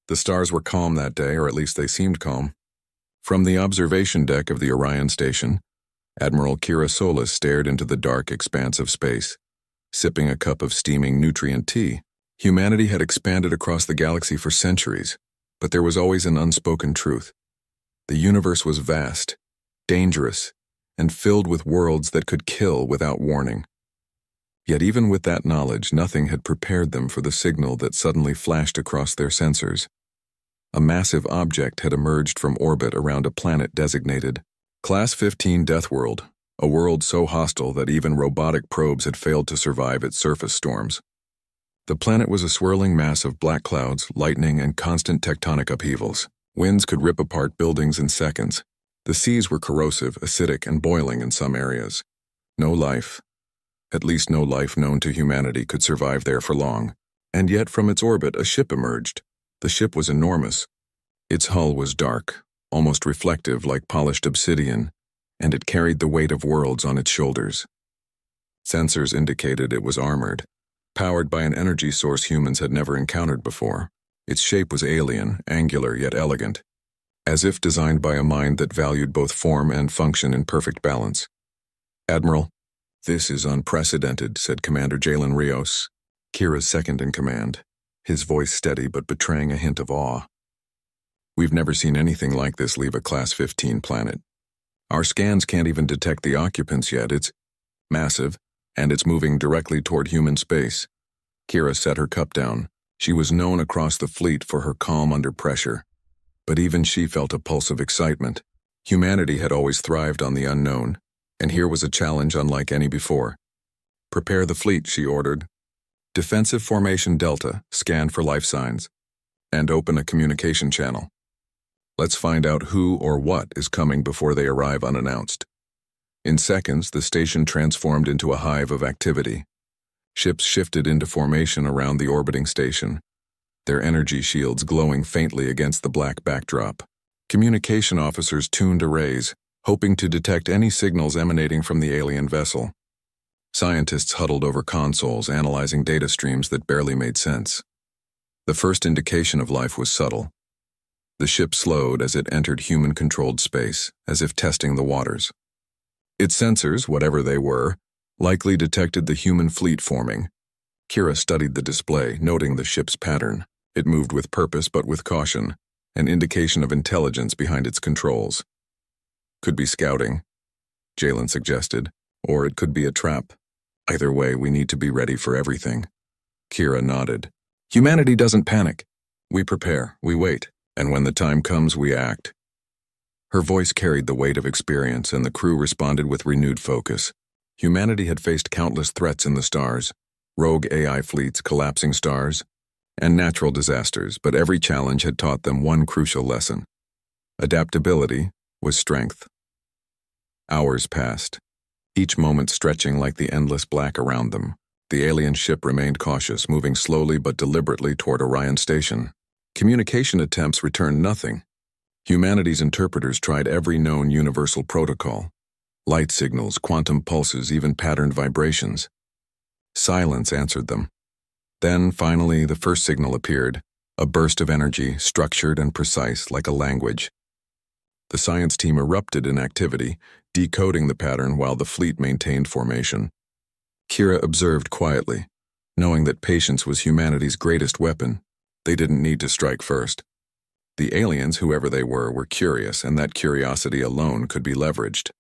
The stars were calm that day, or at least they seemed calm. From the observation deck of the Orion station, Admiral Kira Solis stared into the dark expanse of space, sipping a cup of steaming nutrient tea. Humanity had expanded across the galaxy for centuries, but there was always an unspoken truth. The universe was vast, dangerous, and filled with worlds that could kill without warning. Yet even with that knowledge, nothing had prepared them for the signal that suddenly flashed across their sensors. A massive object had emerged from orbit around a planet designated Class-15 Deathworld, a world so hostile that even robotic probes had failed to survive its surface storms. The planet was a swirling mass of black clouds, lightning, and constant tectonic upheavals. Winds could rip apart buildings in seconds. The seas were corrosive, acidic, and boiling in some areas. No life, at least no life known to humanity, could survive there for long. And yet from its orbit a ship emerged. The ship was enormous. Its hull was dark, almost reflective like polished obsidian, and it carried the weight of worlds on its shoulders. Sensors indicated it was armored, powered by an energy source humans had never encountered before. Its shape was alien, angular yet elegant, as if designed by a mind that valued both form and function in perfect balance. "Admiral, this is unprecedented," said Commander Jalen Rios, Kira's second-in-command, his voice steady but betraying a hint of awe. "We've never seen anything like this leave a Class-15 planet. Our scans can't even detect the occupants yet. It's massive, and it's moving directly toward human space." Kira set her cup down. She was known across the fleet for her calm under pressure, but even she felt a pulse of excitement. Humanity had always thrived on the unknown, and here was a challenge unlike any before. "Prepare the fleet," she ordered. "Defensive Formation Delta, scan for life signs, and open a communication channel. Let's find out who or what is coming before they arrive unannounced." In seconds, the station transformed into a hive of activity. Ships shifted into formation around the orbiting station, their energy shields glowing faintly against the black backdrop. Communication officers tuned arrays, hoping to detect any signals emanating from the alien vessel. Scientists huddled over consoles, analyzing data streams that barely made sense. The first indication of life was subtle. The ship slowed as it entered human-controlled space, as if testing the waters. Its sensors, whatever they were, likely detected the human fleet forming. Kira studied the display, noting the ship's pattern. It moved with purpose but with caution, an indication of intelligence behind its controls. "Could be scouting," Jalen suggested, "or it could be a trap. Either way, we need to be ready for everything." Kira nodded. "Humanity doesn't panic. We prepare, we wait, and when the time comes, we act." Her voice carried the weight of experience, and the crew responded with renewed focus. Humanity had faced countless threats in the stars, rogue AI fleets, collapsing stars, and natural disasters, but every challenge had taught them one crucial lesson. Adaptability was strength. Hours passed, each moment stretching like the endless black around them. The alien ship remained cautious, moving slowly but deliberately toward Orion Station. Communication attempts returned nothing. Humanity's interpreters tried every known universal protocol. Light signals, quantum pulses, even patterned vibrations. Silence answered them. Then, finally, the first signal appeared, a burst of energy, structured and precise like a language. The science team erupted in activity, decoding the pattern while the fleet maintained formation. Kira observed quietly, knowing that patience was humanity's greatest weapon. They didn't need to strike first. The aliens, whoever they were curious, and that curiosity alone could be leveraged.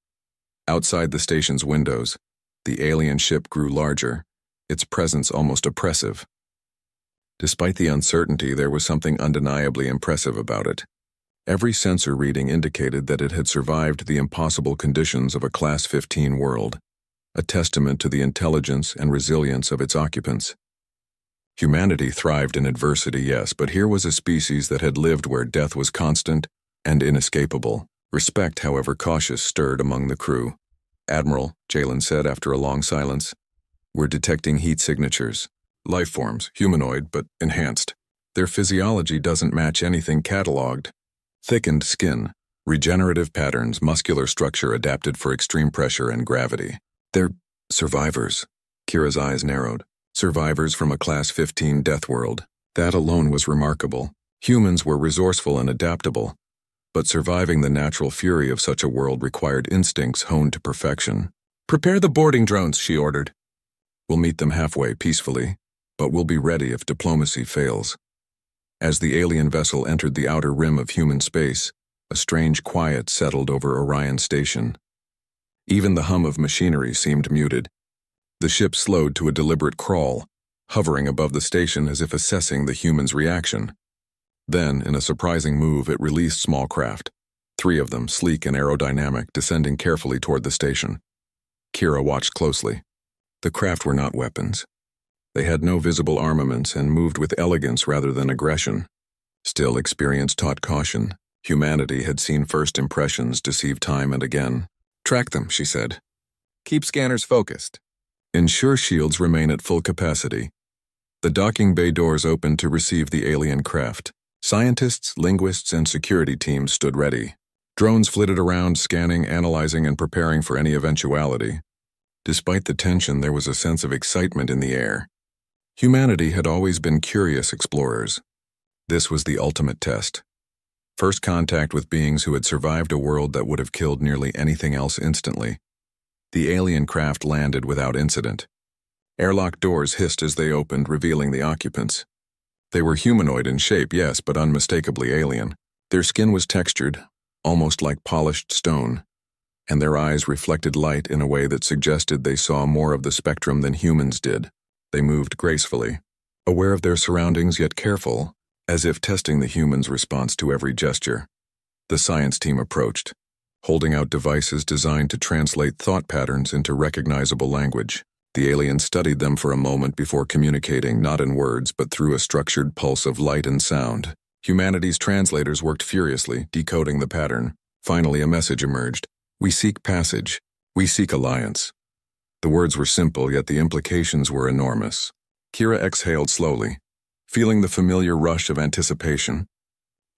Outside the station's windows, the alien ship grew larger, its presence almost oppressive. Despite the uncertainty, there was something undeniably impressive about it. Every sensor reading indicated that it had survived the impossible conditions of a Class-15 world, a testament to the intelligence and resilience of its occupants. Humanity thrived in adversity, yes, but here was a species that had lived where death was constant and inescapable. Respect, however cautious, stirred among the crew. "Admiral," Jalen said after a long silence, "we're detecting heat signatures. Life forms, humanoid but enhanced. Their physiology doesn't match anything cataloged. Thickened skin, regenerative patterns, muscular structure adapted for extreme pressure and gravity. They're survivors." Kira's eyes narrowed. Survivors from a Class-15 Deathworld. That alone was remarkable. Humans were resourceful and adaptable, but surviving the natural fury of such a world required instincts honed to perfection. "Prepare the boarding drones," she ordered. "We'll meet them halfway peacefully, but we'll be ready if diplomacy fails." As the alien vessel entered the outer rim of human space, a strange quiet settled over Orion Station. Even the hum of machinery seemed muted. The ship slowed to a deliberate crawl, hovering above the station as if assessing the humans' reaction. Then, in a surprising move, it released small craft, 3 of them, sleek and aerodynamic, descending carefully toward the station. Kira watched closely. The craft were not weapons. They had no visible armaments and moved with elegance rather than aggression. Still, experience taught caution. Humanity had seen first impressions deceive time and again. "Track them," she said. "Keep scanners focused. Ensure shields remain at full capacity." The docking bay doors opened to receive the alien craft. Scientists, linguists, and security teams stood ready. Drones flitted around, scanning, analyzing, and preparing for any eventuality. Despite the tension, there was a sense of excitement in the air. Humanity had always been curious explorers. This was the ultimate test. First contact with beings who had survived a world that would have killed nearly anything else instantly. The alien craft landed without incident. Airlock doors hissed as they opened, revealing the occupants. They were humanoid in shape, yes, but unmistakably alien. Their skin was textured, almost like polished stone, and their eyes reflected light in a way that suggested they saw more of the spectrum than humans did. They moved gracefully, aware of their surroundings yet careful, as if testing the humans' response to every gesture. The science team approached, holding out devices designed to translate thought patterns into recognizable language. The aliens studied them for a moment before communicating, not in words, but through a structured pulse of light and sound. Humanity's translators worked furiously, decoding the pattern. Finally, a message emerged. "We seek passage. We seek alliance." The words were simple, yet the implications were enormous. Kira exhaled slowly, feeling the familiar rush of anticipation.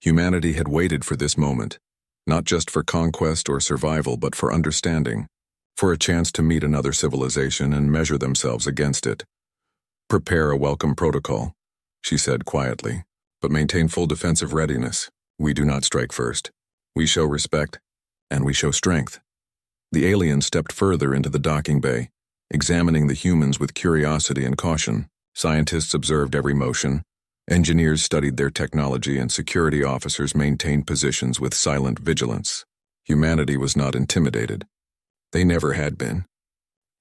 Humanity had waited for this moment, not just for conquest or survival, but for understanding, for a chance to meet another civilization and measure themselves against it. "Prepare a welcome protocol," she said quietly, "but maintain full defensive readiness. We do not strike first. We show respect, and we show strength." The aliens stepped further into the docking bay, examining the humans with curiosity and caution. Scientists observed every motion, engineers studied their technology, and security officers maintained positions with silent vigilance. Humanity was not intimidated. They never had been.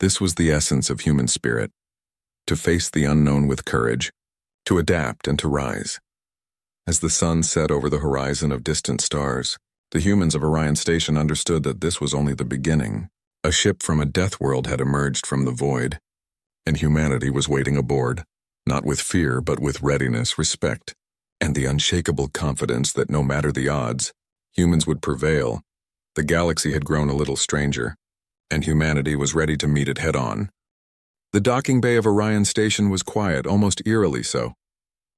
This was the essence of human spirit: to face the unknown with courage, to adapt and to rise. As the sun set over the horizon of distant stars, the humans of Orion Station understood that this was only the beginning. A ship from a Deathworld had emerged from the void, and humanity was waiting aboard, not with fear but with readiness, respect, and the unshakable confidence that no matter the odds, humans would prevail. The galaxy had grown a little stranger, and humanity was ready to meet it head-on. The docking bay of Orion Station was quiet, almost eerily so.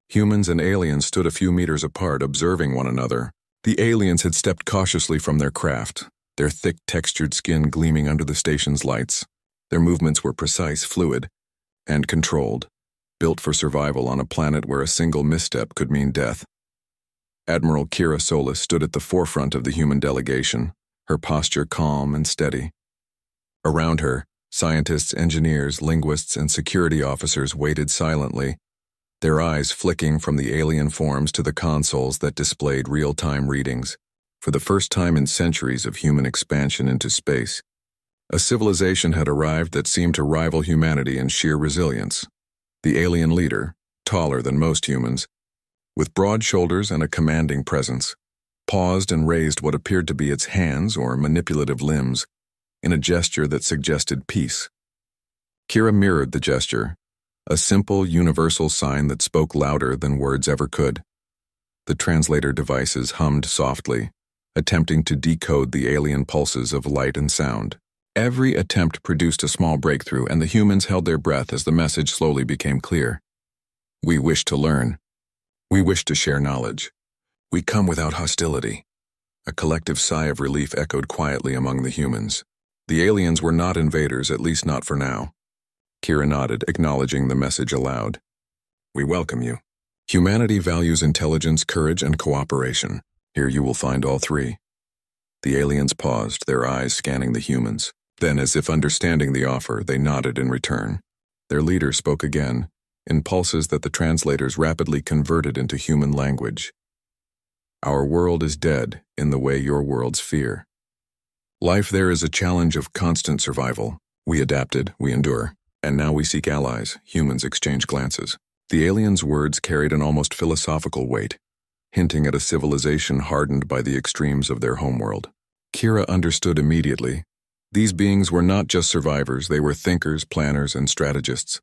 Humans and aliens stood a few meters apart, observing one another. The aliens had stepped cautiously from their craft, their thick, textured skin gleaming under the station's lights. Their movements were precise, fluid, and controlled, built for survival on a planet where a single misstep could mean death. Admiral Kira Solis stood at the forefront of the human delegation, her posture calm and steady. Around her, scientists, engineers, linguists, and security officers waited silently, their eyes flicking from the alien forms to the consoles that displayed real-time readings. For the first time in centuries of human expansion into space, a civilization had arrived that seemed to rival humanity in sheer resilience. The alien leader, taller than most humans, with broad shoulders and a commanding presence, paused and raised what appeared to be its hands or manipulative limbs in a gesture that suggested peace. Kira mirrored the gesture, a simple, universal sign that spoke louder than words ever could. The translator devices hummed softly, attempting to decode the alien pulses of light and sound. Every attempt produced a small breakthrough, and the humans held their breath as the message slowly became clear. "We wish to learn. We wish to share knowledge. We come without hostility." A collective sigh of relief echoed quietly among the humans. The aliens were not invaders, at least not for now. Kira nodded, acknowledging the message aloud. "We welcome you. Humanity values intelligence, courage, and cooperation. Here you will find all three. The aliens paused, their eyes scanning the humans. Then, as if understanding the offer, they nodded in return. Their leader spoke again, in pulses that the translators rapidly converted into human language. Our world is dead in the way your worlds fear. Life there is a challenge of constant survival. We adapted, we endure, and now we seek allies. Humans exchange glances. The aliens' words carried an almost philosophical weight, hinting at a civilization hardened by the extremes of their homeworld. Kira understood immediately. These beings were not just survivors, they were thinkers, planners, and strategists.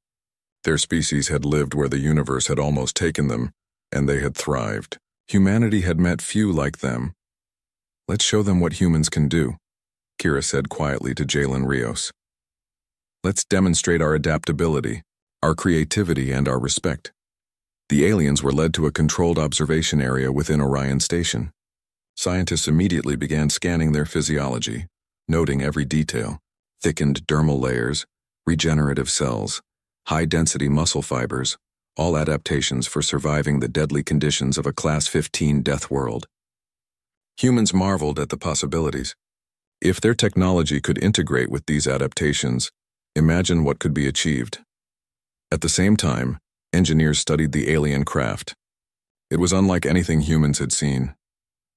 Their species had lived where the universe had almost taken them, and they had thrived. Humanity had met few like them. Let's show them what humans can do, Kira said quietly to Jalen Rios. Let's demonstrate our adaptability, our creativity, and our respect. The aliens were led to a controlled observation area within Orion Station. Scientists immediately began scanning their physiology, noting every detail: thickened dermal layers, regenerative cells, high-density muscle fibers, all adaptations for surviving the deadly conditions of a Class-15 Deathworld. Humans marveled at the possibilities. If their technology could integrate with these adaptations, imagine what could be achieved. At the same time, engineers studied the alien craft. It was unlike anything humans had seen.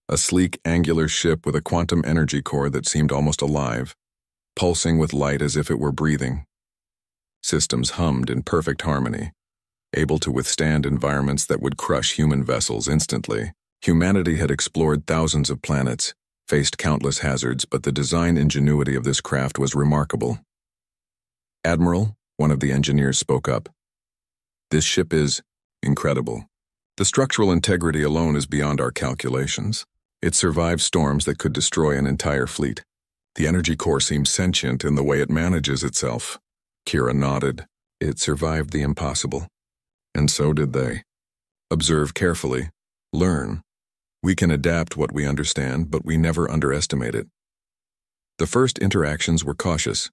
A sleek, angular ship with a quantum energy core that seemed almost alive, pulsing with light as if it were breathing. Systems hummed in perfect harmony, able to withstand environments that would crush human vessels instantly. Humanity had explored thousands of planets, faced countless hazards, but the design ingenuity of this craft was remarkable. "Admiral," one of the engineers spoke up, "this ship is incredible. The structural integrity alone is beyond our calculations. It survived storms that could destroy an entire fleet. The energy core seems sentient in the way it manages itself." Kira nodded. It survived the impossible. And so did they. Observe carefully. Learn. We can adapt what we understand, but we never underestimate it. The first interactions were cautious.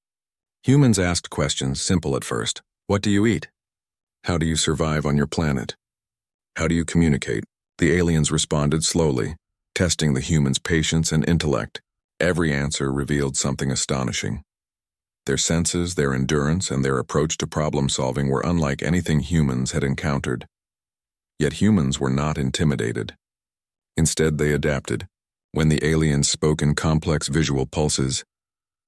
Humans asked questions, simple at first. What do you eat? How do you survive on your planet? How do you communicate? The aliens responded slowly, testing the humans' patience and intellect. Every answer revealed something astonishing. Their senses, their endurance, and their approach to problem-solving were unlike anything humans had encountered. Yet humans were not intimidated. Instead, they adapted. When the aliens spoke in complex visual pulses,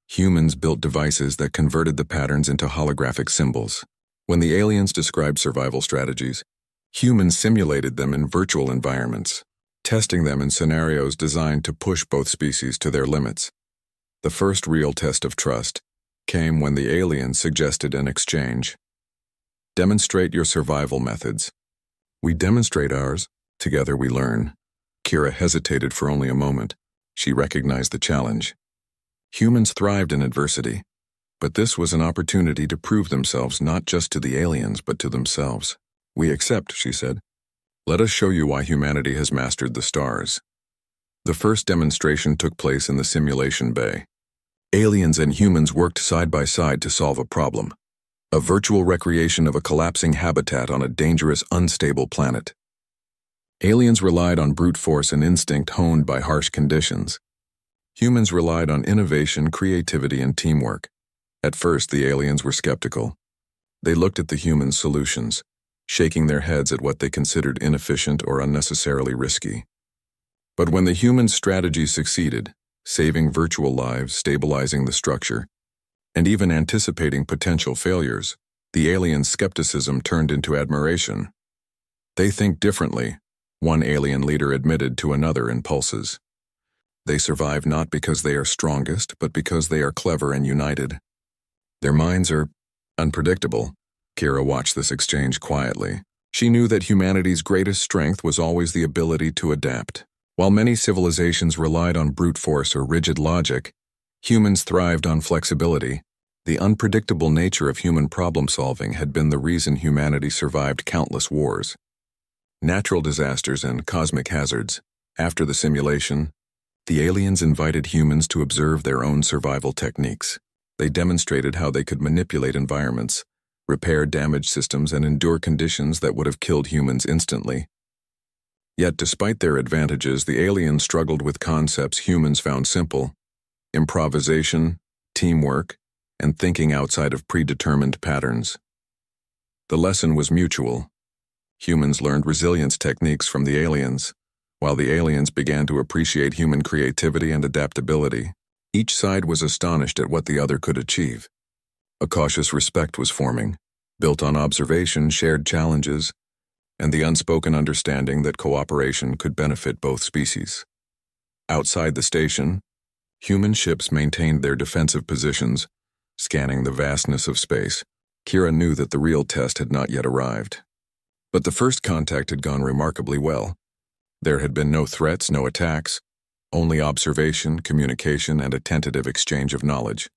humans built devices that converted the patterns into holographic symbols. When the aliens described survival strategies, humans simulated them in virtual environments, testing them in scenarios designed to push both species to their limits. The first real test of trust came when the aliens suggested an exchange. Demonstrate your survival methods. We demonstrate ours, together we learn. Kira hesitated for only a moment. She recognized the challenge. Humans thrived in adversity, but this was an opportunity to prove themselves not just to the aliens, but to themselves. We accept, she said. Let us show you why humanity has mastered the stars. The first demonstration took place in the simulation bay. Aliens and humans worked side by side to solve a problem. A virtual recreation of a collapsing habitat on a dangerous, unstable planet. Aliens relied on brute force and instinct honed by harsh conditions. Humans relied on innovation, creativity, and teamwork. At first, the aliens were skeptical. They looked at the humans' solutions, shaking their heads at what they considered inefficient or unnecessarily risky. But when the human strategy succeeded, saving virtual lives, stabilizing the structure, and even anticipating potential failures, the alien skepticism turned into admiration. They think differently, one alien leader admitted to another in pulses. They survive not because they are strongest, but because they are clever and united. Their minds are unpredictable. Kira watched this exchange quietly. She knew that humanity's greatest strength was always the ability to adapt. While many civilizations relied on brute force or rigid logic, humans thrived on flexibility. The unpredictable nature of human problem-solving had been the reason humanity survived countless wars. Natural disasters and cosmic hazards. After the simulation, the aliens invited humans to observe their own survival techniques. They demonstrated how they could manipulate environments, repair damaged systems, and endure conditions that would have killed humans instantly. Yet, despite their advantages, the aliens struggled with concepts humans found simple: improvisation, teamwork, and thinking outside of predetermined patterns. The lesson was mutual. Humans learned resilience techniques from the aliens, while the aliens began to appreciate human creativity and adaptability. Each side was astonished at what the other could achieve. A cautious respect was forming, built on observation, shared challenges, and the unspoken understanding that cooperation could benefit both species. Outside the station, human ships maintained their defensive positions, scanning the vastness of space. Kira knew that the real test had not yet arrived. But the first contact had gone remarkably well. There had been no threats, no attacks, only observation, communication, and a tentative exchange of knowledge.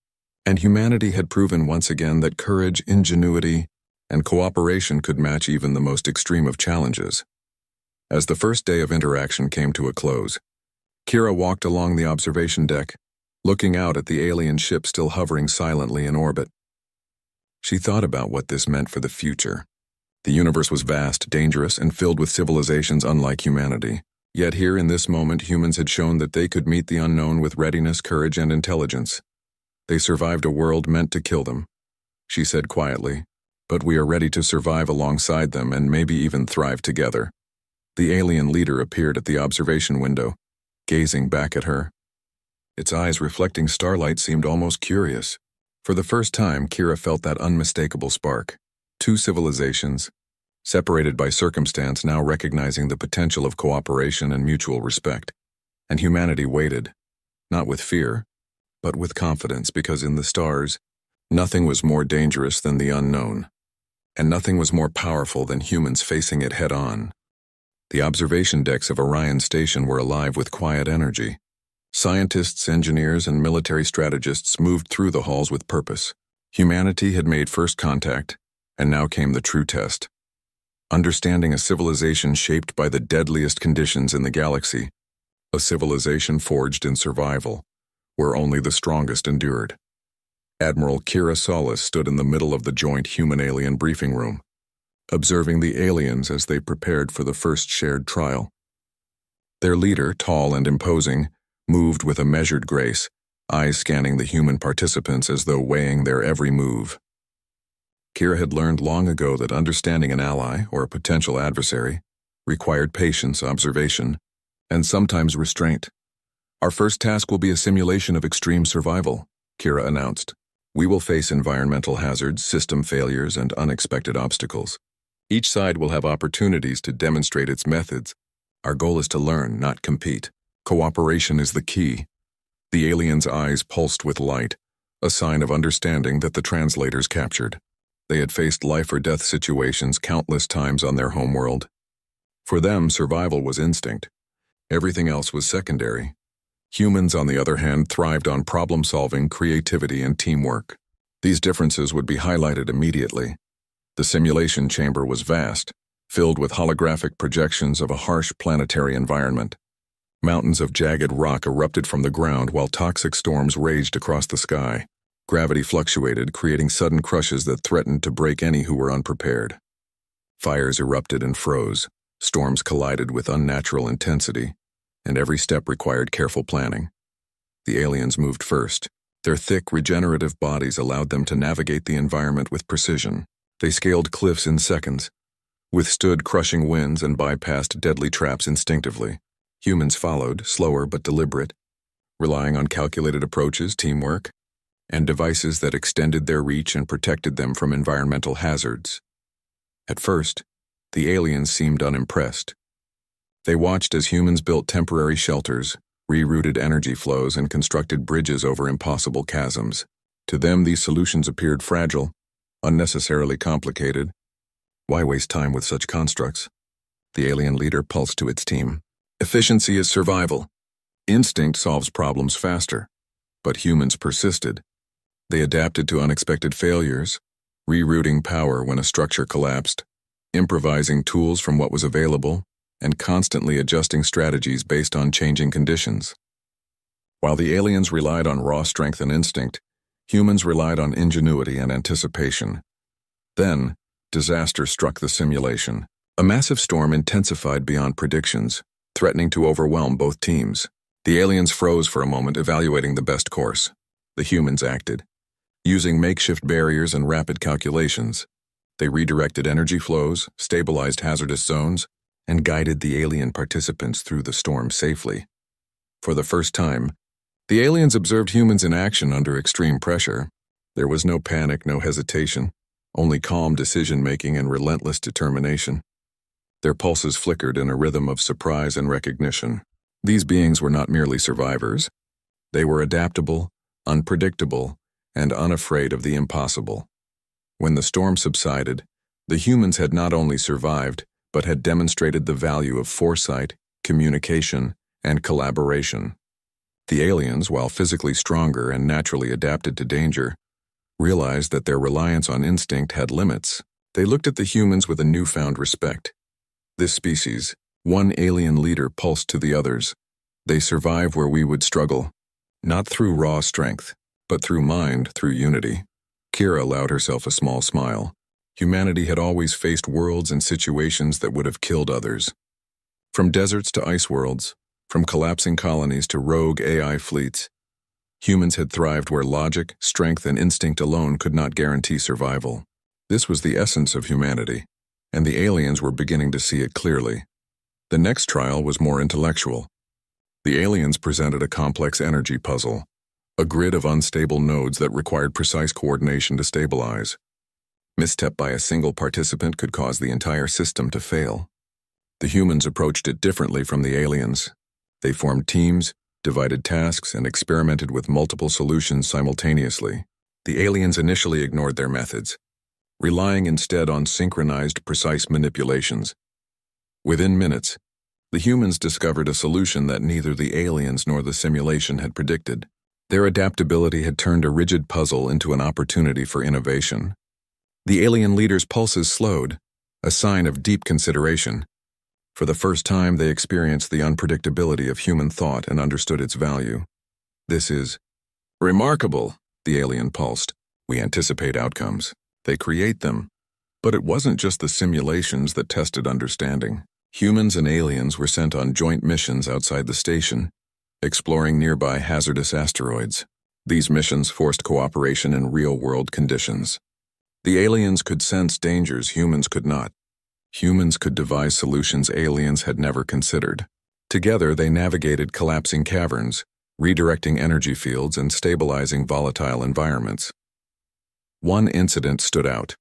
And humanity had proven once again that courage, ingenuity, and cooperation could match even the most extreme of challenges. As the first day of interaction came to a close, Kira walked along the observation deck, looking out at the alien ship still hovering silently in orbit. She thought about what this meant for the future. The universe was vast, dangerous, and filled with civilizations unlike humanity. Yet here in this moment, humans had shown that they could meet the unknown with readiness, courage, and intelligence. They survived a world meant to kill them, she said quietly, but we are ready to survive alongside them and maybe even thrive together. The alien leader appeared at the observation window, gazing back at her. Its eyes reflecting starlight seemed almost curious. For the first time, Kira felt that unmistakable spark. Two civilizations, separated by circumstance, now recognizing the potential of cooperation and mutual respect. And humanity waited, not with fear, but with confidence, because in the stars, nothing was more dangerous than the unknown, and nothing was more powerful than humans facing it head-on. The observation decks of Orion Station were alive with quiet energy. Scientists, engineers, and military strategists moved through the halls with purpose. Humanity had made first contact, and now came the true test. Understanding a civilization shaped by the deadliest conditions in the galaxy, a civilization forged in survival, where only the strongest endured. Admiral Kira Solis stood in the middle of the joint human-alien briefing room, observing the aliens as they prepared for the first shared trial. Their leader, tall and imposing, moved with a measured grace, eyes scanning the human participants as though weighing their every move. Kira had learned long ago that understanding an ally or a potential adversary required patience, observation, and sometimes restraint. Our first task will be a simulation of extreme survival, Kira announced. We will face environmental hazards, system failures, and unexpected obstacles. Each side will have opportunities to demonstrate its methods. Our goal is to learn, not compete. Cooperation is the key. The aliens' eyes pulsed with light, a sign of understanding that the translators captured. They had faced life-or-death situations countless times on their homeworld. For them, survival was instinct. Everything else was secondary. Humans, on the other hand, thrived on problem-solving, creativity, and teamwork. These differences would be highlighted immediately. The simulation chamber was vast, filled with holographic projections of a harsh planetary environment. Mountains of jagged rock erupted from the ground while toxic storms raged across the sky. Gravity fluctuated, creating sudden crushes that threatened to break any who were unprepared. Fires erupted and froze, storms collided with unnatural intensity, and every step required careful planning. The aliens moved first. Their thick, regenerative bodies allowed them to navigate the environment with precision. They scaled cliffs in seconds, withstood crushing winds, and bypassed deadly traps instinctively. Humans followed, slower but deliberate, relying on calculated approaches, teamwork, and devices that extended their reach and protected them from environmental hazards. At first, the aliens seemed unimpressed. They watched as humans built temporary shelters, rerouted energy flows, and constructed bridges over impossible chasms. To them, these solutions appeared fragile, unnecessarily complicated. Why waste time with such constructs? The alien leader pulsed to its team. Efficiency is survival. Instinct solves problems faster. But humans persisted. They adapted to unexpected failures, rerouting power when a structure collapsed, improvising tools from what was available, and constantly adjusting strategies based on changing conditions. While the aliens relied on raw strength and instinct, humans relied on ingenuity and anticipation. Then, disaster struck the simulation. A massive storm intensified beyond predictions, threatening to overwhelm both teams. The aliens froze for a moment, evaluating the best course. The humans acted. Using makeshift barriers and rapid calculations, they redirected energy flows, stabilized hazardous zones, and guided the alien participants through the storm safely. For the first time, the aliens observed humans in action under extreme pressure. There was no panic, no hesitation, only calm decision-making and relentless determination. Their pulses flickered in a rhythm of surprise and recognition. These beings were not merely survivors. They were adaptable, unpredictable, and unafraid of the impossible. When the storm subsided, the humans had not only survived, but had demonstrated the value of foresight, communication, and collaboration. The aliens, while physically stronger and naturally adapted to danger, realized that their reliance on instinct had limits. They looked at the humans with a newfound respect. This species, one alien leader pulsed to the others. They survive where we would struggle, not through raw strength, but through mind, through unity. Kira allowed herself a small smile. Humanity had always faced worlds and situations that would have killed others. From deserts to ice worlds, from collapsing colonies to rogue AI fleets, humans had thrived where logic, strength, and instinct alone could not guarantee survival. This was the essence of humanity, and the aliens were beginning to see it clearly. The next trial was more intellectual. The aliens presented a complex energy puzzle, a grid of unstable nodes that required precise coordination to stabilize. Misstep by a single participant could cause the entire system to fail. The humans approached it differently from the aliens. They formed teams, divided tasks, and experimented with multiple solutions simultaneously. The aliens initially ignored their methods, relying instead on synchronized, precise manipulations. Within minutes, the humans discovered a solution that neither the aliens nor the simulation had predicted. Their adaptability had turned a rigid puzzle into an opportunity for innovation. The alien leaders' pulses slowed, a sign of deep consideration. For the first time, they experienced the unpredictability of human thought and understood its value. "This is remarkable," the alien pulsed. "We anticipate outcomes. They create them." But it wasn't just the simulations that tested understanding. Humans and aliens were sent on joint missions outside the station, exploring nearby hazardous asteroids. These missions forced cooperation in real-world conditions. The aliens could sense dangers humans could not. Humans could devise solutions aliens had never considered. Together, they navigated collapsing caverns, redirecting energy fields and stabilizing volatile environments. One incident stood out.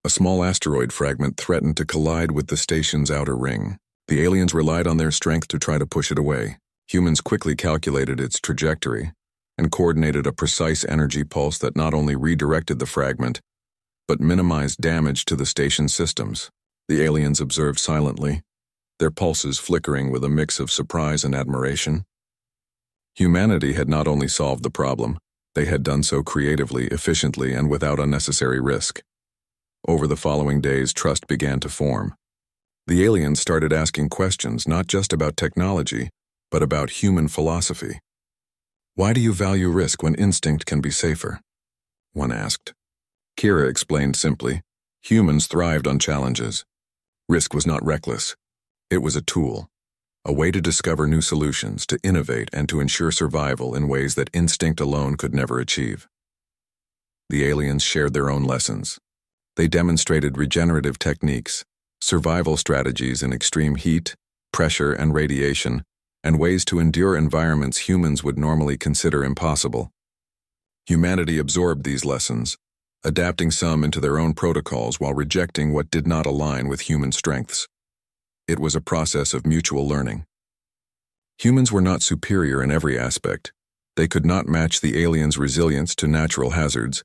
A small asteroid fragment threatened to collide with the station's outer ring. The aliens relied on their strength to try to push it away. Humans quickly calculated its trajectory and coordinated a precise energy pulse that not only redirected the fragment, but minimized damage to the station's systems. The aliens observed silently, their pulses flickering with a mix of surprise and admiration. Humanity had not only solved the problem, they had done so creatively, efficiently, and without unnecessary risk. Over the following days, trust began to form. The aliens started asking questions not just about technology, but about human philosophy. "Why do you value risk when instinct can be safer?" one asked. Kira explained simply, humans thrived on challenges. Risk was not reckless. It was a tool, a way to discover new solutions, to innovate, and to ensure survival in ways that instinct alone could never achieve. The aliens shared their own lessons. They demonstrated regenerative techniques, survival strategies in extreme heat, pressure, and radiation, and ways to endure environments humans would normally consider impossible. Humanity absorbed these lessons, adapting some into their own protocols while rejecting what did not align with human strengths. It was a process of mutual learning. Humans were not superior in every aspect. They could not match the aliens' resilience to natural hazards,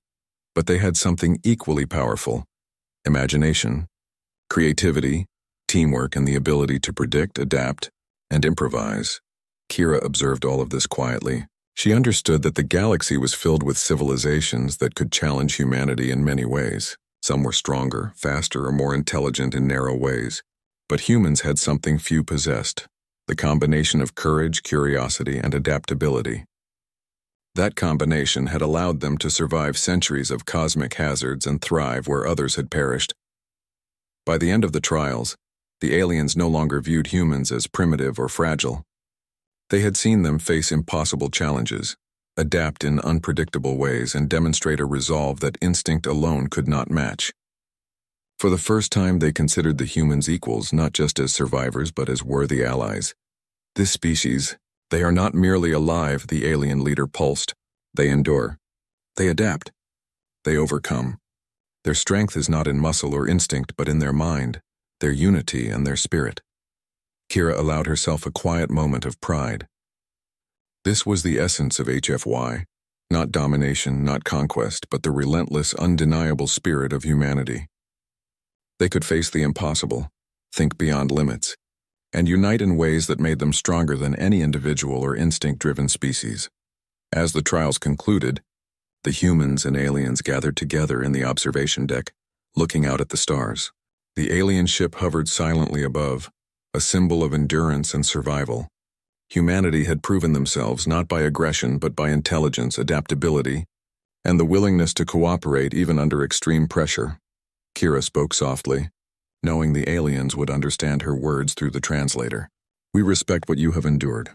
but they had something equally powerful: imagination, creativity, teamwork, and the ability to predict, adapt, and improvise. Kira observed all of this quietly. She understood that the galaxy was filled with civilizations that could challenge humanity in many ways. Some were stronger, faster, or more intelligent in narrow ways. But humans had something few possessed: the combination of courage, curiosity, and adaptability. That combination had allowed them to survive centuries of cosmic hazards and thrive where others had perished. By the end of the trials, the aliens no longer viewed humans as primitive or fragile. They had seen them face impossible challenges, adapt in unpredictable ways, and demonstrate a resolve that instinct alone could not match. For the first time, they considered the humans equals, not just as survivors but as worthy allies. This species, they are not merely alive, the alien leader pulsed. They endure. They adapt. They overcome. Their strength is not in muscle or instinct, but in their mind, their unity, and their spirit. Kira allowed herself a quiet moment of pride. This was the essence of HFY, not domination, not conquest, but the relentless, undeniable spirit of humanity. They could face the impossible, think beyond limits, and unite in ways that made them stronger than any individual or instinct-driven species. As the trials concluded, the humans and aliens gathered together in the observation deck, looking out at the stars. The alien ship hovered silently above, a symbol of endurance and survival. Humanity had proven themselves not by aggression but by intelligence, adaptability, and the willingness to cooperate even under extreme pressure. Kira spoke softly, knowing the aliens would understand her words through the translator. We respect what you have endured.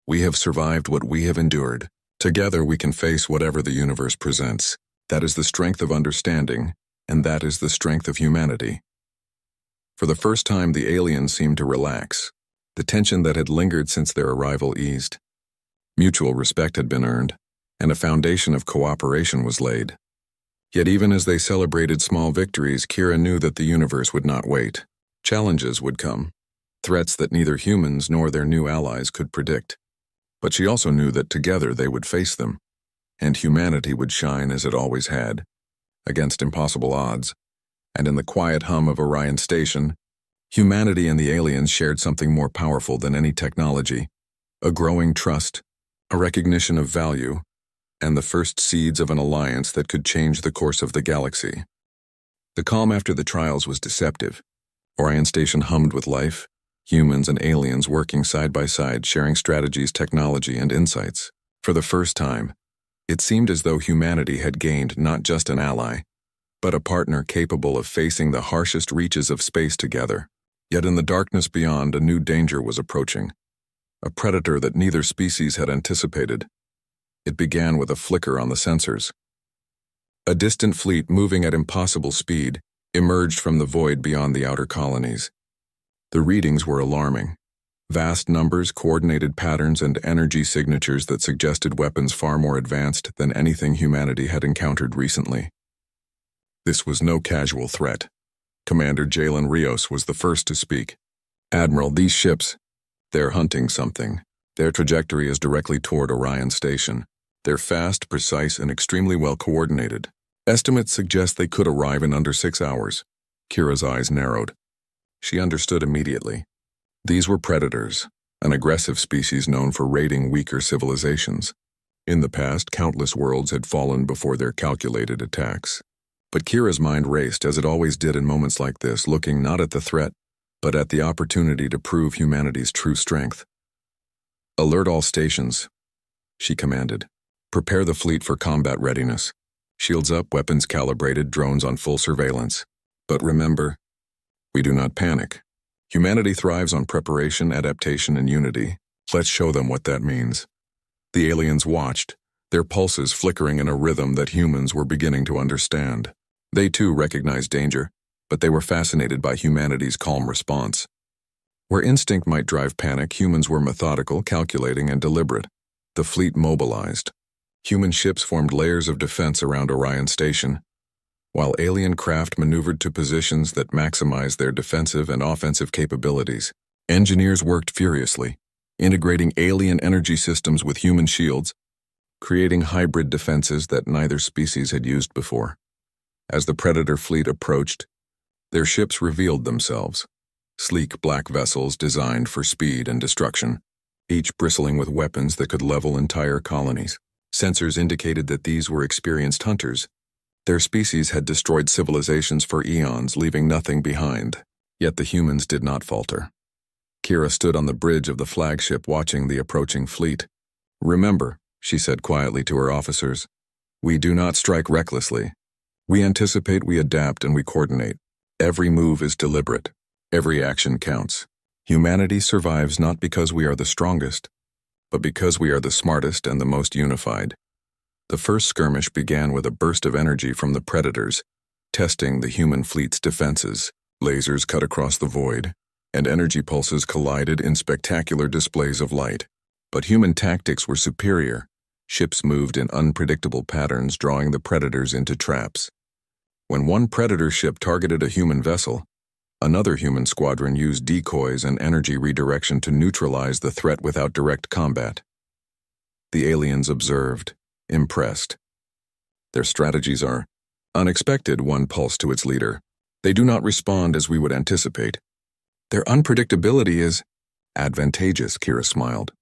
We have survived what we have endured. Together we can face whatever the universe presents. That is the strength of understanding, and that is the strength of humanity. For the first time, the aliens seemed to relax. The tension that had lingered since their arrival eased. Mutual respect had been earned, and a foundation of cooperation was laid. Yet even as they celebrated small victories, Kira knew that the universe would not wait. Challenges would come, threats that neither humans nor their new allies could predict. But she also knew that together they would face them, and humanity would shine as it always had, against impossible odds. And in the quiet hum of Orion Station, humanity and the aliens shared something more powerful than any technology: a growing trust, a recognition of value, and the first seeds of an alliance that could change the course of the galaxy. The calm after the trials was deceptive. Orion Station hummed with life, humans and aliens working side by side, sharing strategies, technology, and insights. For the first time, it seemed as though humanity had gained not just an ally, but a partner capable of facing the harshest reaches of space together. Yet in the darkness beyond, a new danger was approaching, a predator that neither species had anticipated. It began with a flicker on the sensors. A distant fleet moving at impossible speed emerged from the void beyond the outer colonies. The readings were alarming. Vast numbers, coordinated patterns, and energy signatures that suggested weapons far more advanced than anything humanity had encountered recently. This was no casual threat. Commander Jalen Rios was the first to speak. "Admiral, these ships, they're hunting something. Their trajectory is directly toward Orion Station. They're fast, precise, and extremely well coordinated. Estimates suggest they could arrive in under 6 hours." Kira's eyes narrowed. She understood immediately. These were predators, an aggressive species known for raiding weaker civilizations. In the past, countless worlds had fallen before their calculated attacks. But Kira's mind raced, as it always did in moments like this, looking not at the threat, but at the opportunity to prove humanity's true strength. "Alert all stations," she commanded. "Prepare the fleet for combat readiness. Shields up, weapons calibrated, drones on full surveillance. But remember, we do not panic. Humanity thrives on preparation, adaptation, and unity. Let's show them what that means." The aliens watched, their pulses flickering in a rhythm that humans were beginning to understand. They too recognized danger, but they were fascinated by humanity's calm response. Where instinct might drive panic, humans were methodical, calculating, and deliberate. The fleet mobilized. Human ships formed layers of defense around Orion Station, while alien craft maneuvered to positions that maximized their defensive and offensive capabilities. Engineers worked furiously, integrating alien energy systems with human shields, creating hybrid defenses that neither species had used before. As the Predator fleet approached, their ships revealed themselves, sleek black vessels designed for speed and destruction, each bristling with weapons that could level entire colonies. Sensors indicated that these were experienced hunters. Their species had destroyed civilizations for eons, leaving nothing behind. Yet the humans did not falter. Kira stood on the bridge of the flagship watching the approaching fleet. "Remember," she said quietly to her officers. "We do not strike recklessly. We anticipate, we adapt, and we coordinate. Every move is deliberate. Every action counts. Humanity survives not because we are the strongest, but because we are the smartest and the most unified." The first skirmish began with a burst of energy from the Predators, testing the human fleet's defenses. Lasers cut across the void, and energy pulses collided in spectacular displays of light. But human tactics were superior. Ships moved in unpredictable patterns, drawing the Predators into traps. When one Predator ship targeted a human vessel, another human squadron used decoys and energy redirection to neutralize the threat without direct combat. The aliens observed, impressed. "Their strategies are unexpected," one pulsed to its leader. "They do not respond as we would anticipate. Their unpredictability is advantageous," Kira smiled.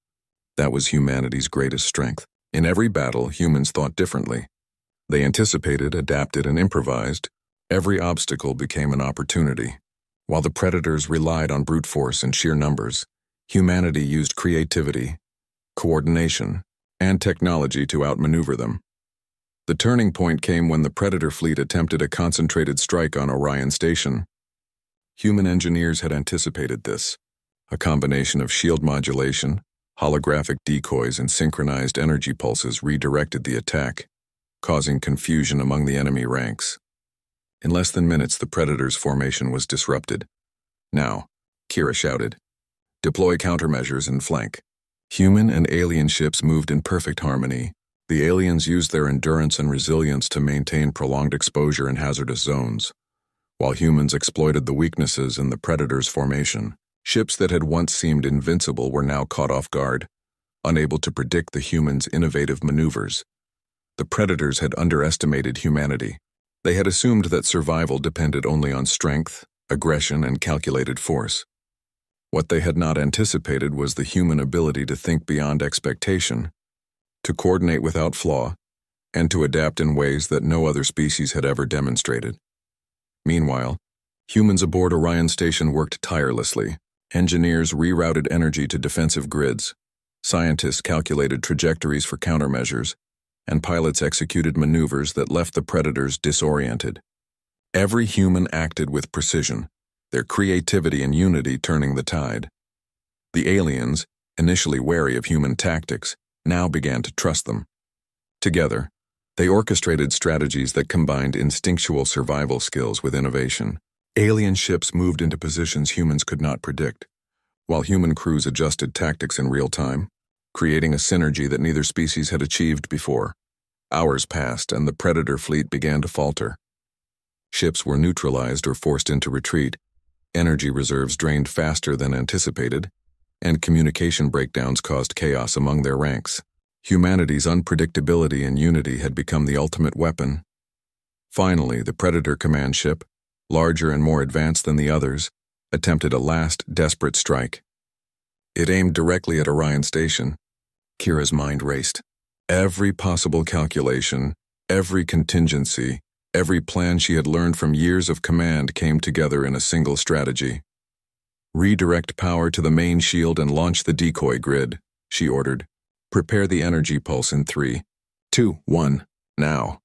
That was humanity's greatest strength. In every battle, humans thought differently. They anticipated, adapted, and improvised. Every obstacle became an opportunity. While the Predators relied on brute force and sheer numbers, humanity used creativity, coordination, and technology to outmaneuver them. The turning point came when the Predator fleet attempted a concentrated strike on Orion Station. Human engineers had anticipated this. A combination of shield modulation, holographic decoys, and synchronized energy pulses redirected the attack, causing confusion among the enemy ranks. In less than minutes, the Predators' formation was disrupted. "Now," Kira shouted, "deploy countermeasures and flank." Human and alien ships moved in perfect harmony. The aliens used their endurance and resilience to maintain prolonged exposure in hazardous zones, while humans exploited the weaknesses in the Predators' formation. Ships that had once seemed invincible were now caught off guard, unable to predict the humans' innovative maneuvers. The Predators had underestimated humanity. They had assumed that survival depended only on strength, aggression, and calculated force. What they had not anticipated was the human ability to think beyond expectation, to coordinate without flaw, and to adapt in ways that no other species had ever demonstrated. Meanwhile, humans aboard Orion Station worked tirelessly. Engineers rerouted energy to defensive grids, scientists calculated trajectories for countermeasures, and pilots executed maneuvers that left the Predators disoriented. Every human acted with precision, their creativity and unity turning the tide. The aliens, initially wary of human tactics, now began to trust them. Together, they orchestrated strategies that combined instinctual survival skills with innovation. Alien ships moved into positions humans could not predict, while human crews adjusted tactics in real time, creating a synergy that neither species had achieved before. Hours passed, and the Predator fleet began to falter. Ships were neutralized or forced into retreat, energy reserves drained faster than anticipated, and communication breakdowns caused chaos among their ranks. Humanity's unpredictability and unity had become the ultimate weapon. Finally, the Predator command ship, larger and more advanced than the others, attempted a last, desperate strike. It aimed directly at Orion Station. Kira's mind raced. Every possible calculation, every contingency, every plan she had learned from years of command came together in a single strategy. "Redirect power to the main shield and launch the decoy grid," she ordered. "Prepare the energy pulse in 3, 2, 1, now."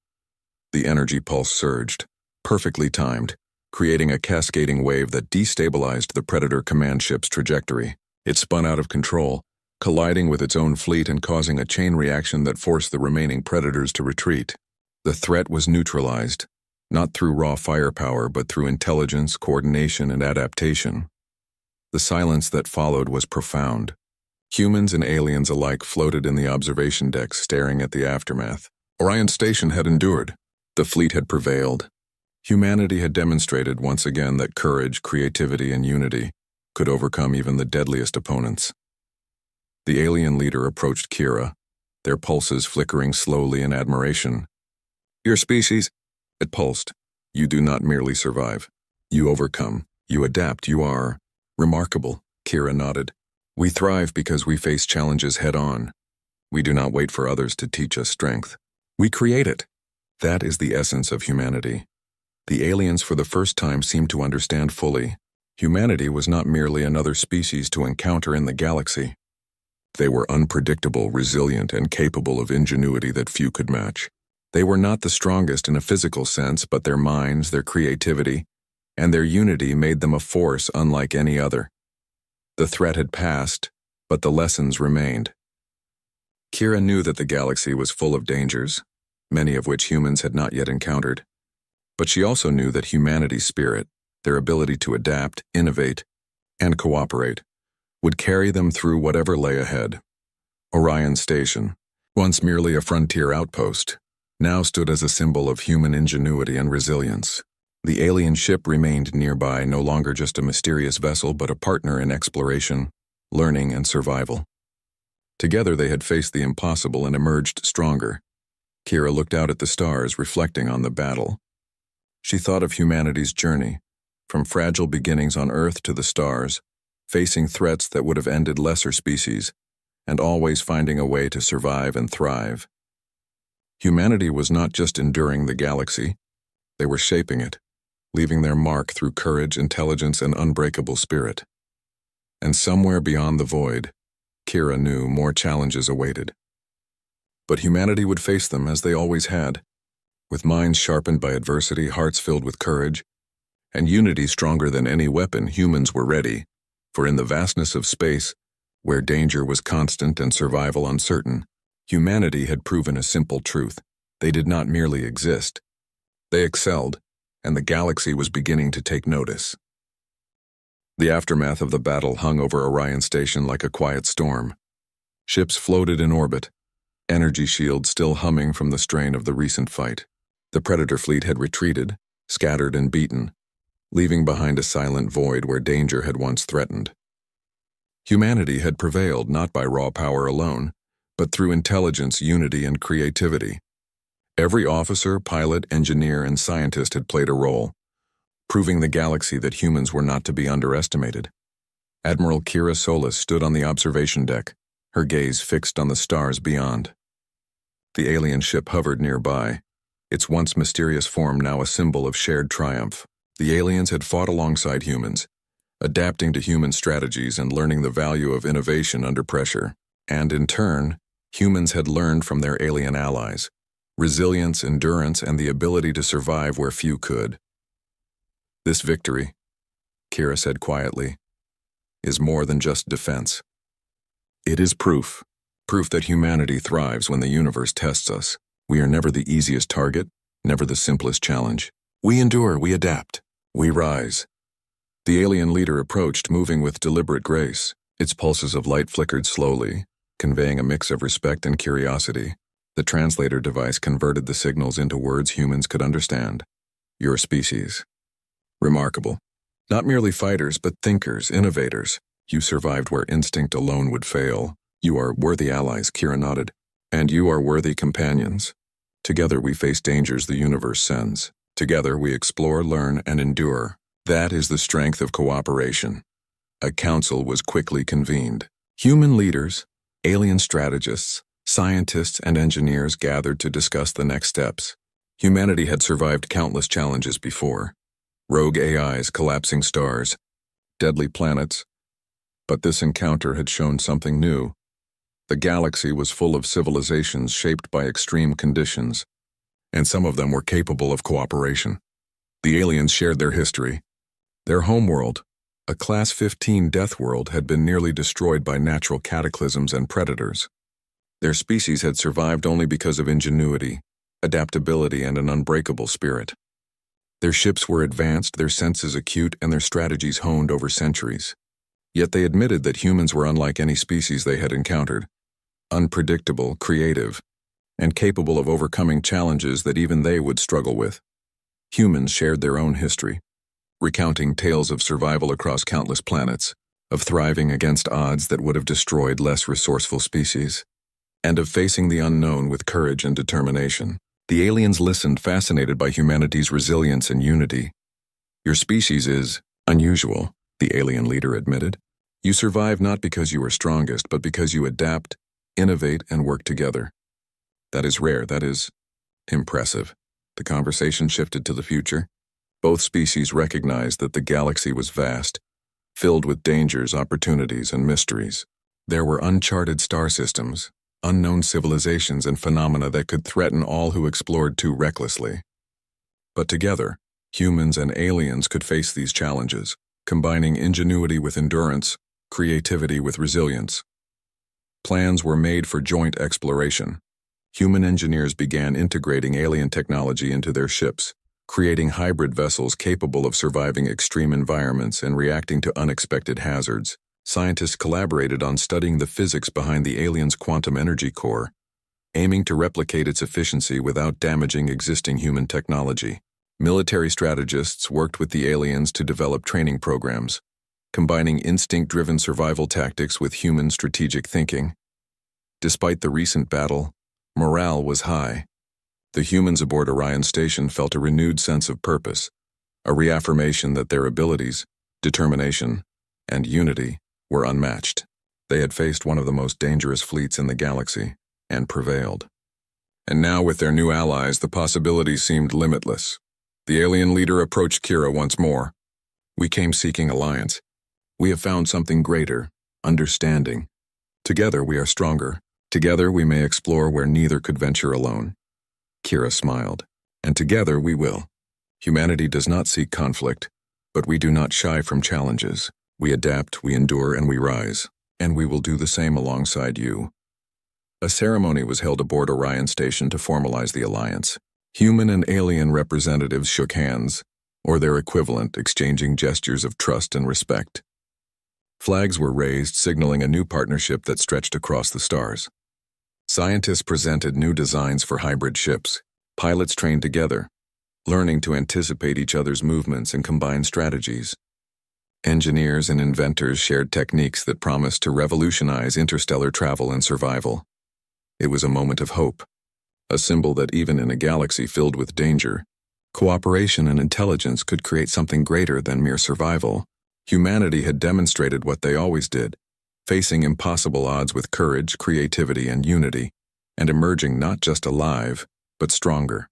The energy pulse surged, perfectly timed, creating a cascading wave that destabilized the Predator command ship's trajectory. It spun out of control, colliding with its own fleet and causing a chain reaction that forced the remaining Predators to retreat. The threat was neutralized, not through raw firepower but through intelligence, coordination, and adaptation. The silence that followed was profound. Humans and aliens alike floated in the observation decks, staring at the aftermath. Orion Station had endured. The fleet had prevailed. Humanity had demonstrated once again that courage, creativity, and unity could overcome even the deadliest opponents. The alien leader approached Kira, their pulses flickering slowly in admiration. "Your species," it pulsed, "you do not merely survive. You overcome. You adapt. You are remarkable." Kira nodded. "We thrive because we face challenges head-on. We do not wait for others to teach us strength. We create it." That is the essence of humanity. The aliens for the first time seemed to understand fully. Humanity was not merely another species to encounter in the galaxy. They were unpredictable, resilient, and capable of ingenuity that few could match. They were not the strongest in a physical sense, but their minds, their creativity, and their unity made them a force unlike any other. The threat had passed, but the lessons remained. Kira knew that the galaxy was full of dangers, many of which humans had not yet encountered. But she also knew that humanity's spirit, their ability to adapt, innovate, and cooperate, would carry them through whatever lay ahead. Orion Station, once merely a frontier outpost, now stood as a symbol of human ingenuity and resilience. The alien ship remained nearby, no longer just a mysterious vessel, but a partner in exploration, learning, and survival. Together they had faced the impossible and emerged stronger. Kira looked out at the stars, reflecting on the battle. She thought of humanity's journey, from fragile beginnings on Earth to the stars, facing threats that would have ended lesser species, and always finding a way to survive and thrive. Humanity was not just enduring the galaxy, they were shaping it, leaving their mark through courage, intelligence, and unbreakable spirit. And somewhere beyond the void, Kira knew more challenges awaited. But humanity would face them as they always had, with minds sharpened by adversity, hearts filled with courage, and unity stronger than any weapon. Humans were ready, for in the vastness of space, where danger was constant and survival uncertain, humanity had proven a simple truth. They did not merely exist. They excelled, and the galaxy was beginning to take notice. The aftermath of the battle hung over Orion Station like a quiet storm. Ships floated in orbit, energy shields still humming from the strain of the recent fight. The Predator fleet had retreated, scattered and beaten, leaving behind a silent void where danger had once threatened. Humanity had prevailed not by raw power alone, but through intelligence, unity, and creativity. Every officer, pilot, engineer, and scientist had played a role, proving the galaxy that humans were not to be underestimated. Admiral Kira Solis stood on the observation deck, her gaze fixed on the stars beyond. The alien ship hovered nearby, its once mysterious form now a symbol of shared triumph. The aliens had fought alongside humans, adapting to human strategies and learning the value of innovation under pressure. And in turn, humans had learned from their alien allies, resilience, endurance, and the ability to survive where few could. This victory, Kira said quietly, is more than just defense. It is proof that humanity thrives when the universe tests us. We are never the easiest target, never the simplest challenge. We endure, we adapt, we rise. The alien leader approached, moving with deliberate grace. Its pulses of light flickered slowly, conveying a mix of respect and curiosity. The translator device converted the signals into words humans could understand. Your species. Remarkable. Not merely fighters, but thinkers, innovators. You survived where instinct alone would fail. You are worthy allies, Kira nodded. And you are worthy companions. Together we face dangers the universe sends. Together we explore, learn, and endure. That is the strength of cooperation. A council was quickly convened. Human leaders, alien strategists, scientists, and engineers gathered to discuss the next steps. Humanity had survived countless challenges before. Rogue AIs, collapsing stars, deadly planets. But this encounter had shown something new. The galaxy was full of civilizations shaped by extreme conditions, and some of them were capable of cooperation. The aliens shared their history. Their homeworld, a Class-15 Deathworld, had been nearly destroyed by natural cataclysms and predators. Their species had survived only because of ingenuity, adaptability, and an unbreakable spirit. Their ships were advanced, their senses acute, and their strategies honed over centuries. Yet they admitted that humans were unlike any species they had encountered, unpredictable, creative, and capable of overcoming challenges that even they would struggle with. Humans shared their own history, recounting tales of survival across countless planets, of thriving against odds that would have destroyed less resourceful species, and of facing the unknown with courage and determination. The aliens listened, fascinated by humanity's resilience and unity. Your species is unusual, the alien leader admitted. You survive not because you are strongest, but because you adapt, innovate, and work together. That is rare, that is impressive. The conversation shifted to the future. Both species recognized that the galaxy was vast, filled with dangers, opportunities, and mysteries. There were uncharted star systems, unknown civilizations and phenomena that could threaten all who explored too recklessly. But together, humans and aliens could face these challenges, combining ingenuity with endurance, creativity with resilience. Plans were made for joint exploration. Human engineers began integrating alien technology into their ships, creating hybrid vessels capable of surviving extreme environments and reacting to unexpected hazards. Scientists collaborated on studying the physics behind the alien's quantum energy core, aiming to replicate its efficiency without damaging existing human technology. Military strategists worked with the aliens to develop training programs, combining instinct-driven survival tactics with human strategic thinking. Despite the recent battle, morale was high. The humans aboard Orion Station felt a renewed sense of purpose, a reaffirmation that their abilities, determination, and unity were unmatched. They had faced one of the most dangerous fleets in the galaxy, and prevailed. And now with their new allies, the possibilities seemed limitless. The alien leader approached Kira once more. "We came seeking alliance. We have found something greater, understanding. Together we are stronger. Together we may explore where neither could venture alone." Kira smiled. "And together we will. Humanity does not seek conflict, but we do not shy from challenges. We adapt, we endure, and we rise. And we will do the same alongside you." A ceremony was held aboard Orion Station to formalize the alliance. Human and alien representatives shook hands, or their equivalent, exchanging gestures of trust and respect. Flags were raised, signaling a new partnership that stretched across the stars. Scientists presented new designs for hybrid ships. Pilots trained together, learning to anticipate each other's movements and combine strategies. Engineers and inventors shared techniques that promised to revolutionize interstellar travel and survival. It was a moment of hope, a symbol that even in a galaxy filled with danger, cooperation and intelligence could create something greater than mere survival. Humanity had demonstrated what they always did, facing impossible odds with courage, creativity, and unity, and emerging not just alive, but stronger.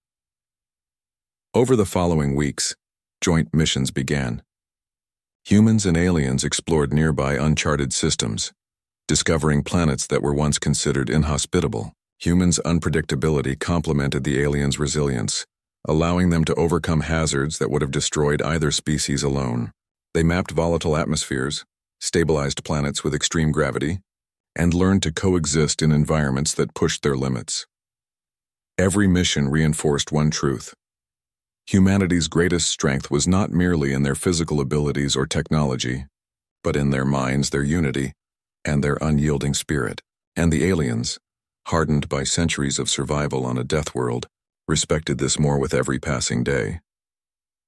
Over the following weeks, joint missions began. Humans and aliens explored nearby uncharted systems, discovering planets that were once considered inhospitable. Humans' unpredictability complemented the aliens' resilience, allowing them to overcome hazards that would have destroyed either species alone. They mapped volatile atmospheres, stabilized planets with extreme gravity, and learned to coexist in environments that pushed their limits. Every mission reinforced one truth. Humanity's greatest strength was not merely in their physical abilities or technology, but in their minds, their unity, and their unyielding spirit. And the aliens, hardened by centuries of survival on a Deathworld, respected this more with every passing day.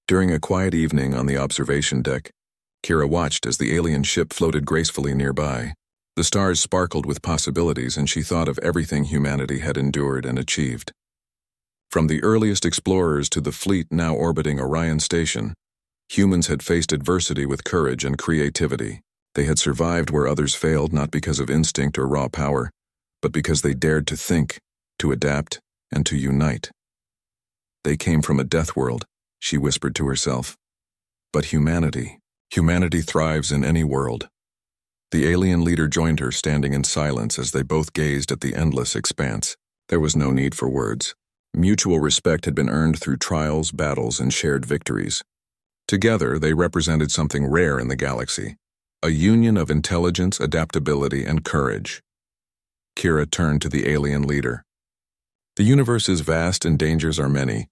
During a quiet evening on the observation deck, Kira watched as the alien ship floated gracefully nearby. The stars sparkled with possibilities, and she thought of everything humanity had endured and achieved. From the earliest explorers to the fleet now orbiting Orion Station, humans had faced adversity with courage and creativity. They had survived where others failed, not because of instinct or raw power, but because they dared to think, to adapt, and to unite. They came from a Deathworld, she whispered to herself. But humanity thrives in any world. The alien leader joined her, standing in silence as they both gazed at the endless expanse. There was no need for words. Mutual respect had been earned through trials, battles, and shared victories. Together, they represented something rare in the galaxy, a union of intelligence, adaptability, and courage. Kira turned to the alien leader. "The universe is vast and dangers are many,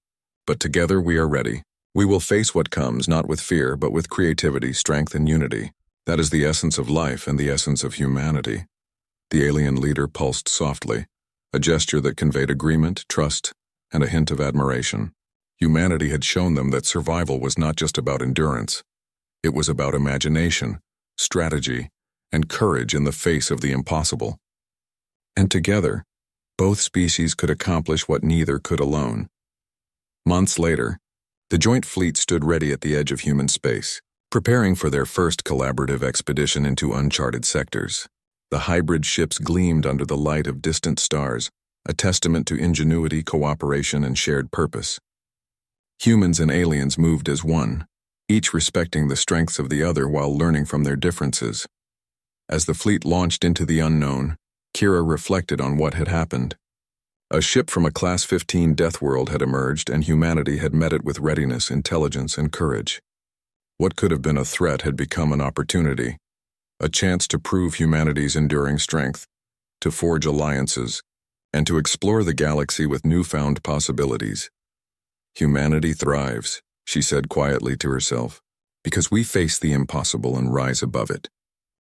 but together we are ready. We will face what comes, not with fear, but with creativity, strength, and unity. That is the essence of life and the essence of humanity." The alien leader pulsed softly, a gesture that conveyed agreement, trust, and a hint of admiration. Humanity had shown them that survival was not just about endurance. It was about imagination, strategy, and courage in the face of the impossible. And together, both species could accomplish what neither could alone. Months later, the joint fleet stood ready at the edge of human space, preparing for their first collaborative expedition into uncharted sectors. The hybrid ships gleamed under the light of distant stars, a testament to ingenuity, cooperation, and shared purpose. Humans and aliens moved as one, each respecting the strengths of the other while learning from their differences. As the fleet launched into the unknown, Kira reflected on what had happened. A ship from a Class-15 Deathworld had emerged, and humanity had met it with readiness, intelligence, and courage. What could have been a threat had become an opportunity, a chance to prove humanity's enduring strength, to forge alliances, and to explore the galaxy with newfound possibilities. Humanity thrives, she said quietly to herself, because we face the impossible and rise above it.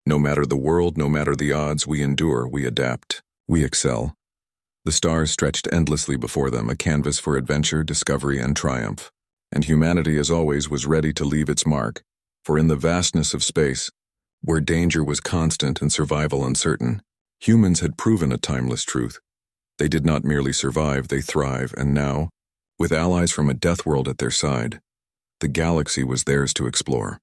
No matter the world, no matter the odds, we endure, we adapt, we excel. The stars stretched endlessly before them, a canvas for adventure, discovery, and triumph. And humanity, as always, was ready to leave its mark, for in the vastness of space, where danger was constant and survival uncertain, humans had proven a timeless truth. They did not merely survive, they thrive, and now, with allies from a Deathworld at their side, the galaxy was theirs to explore.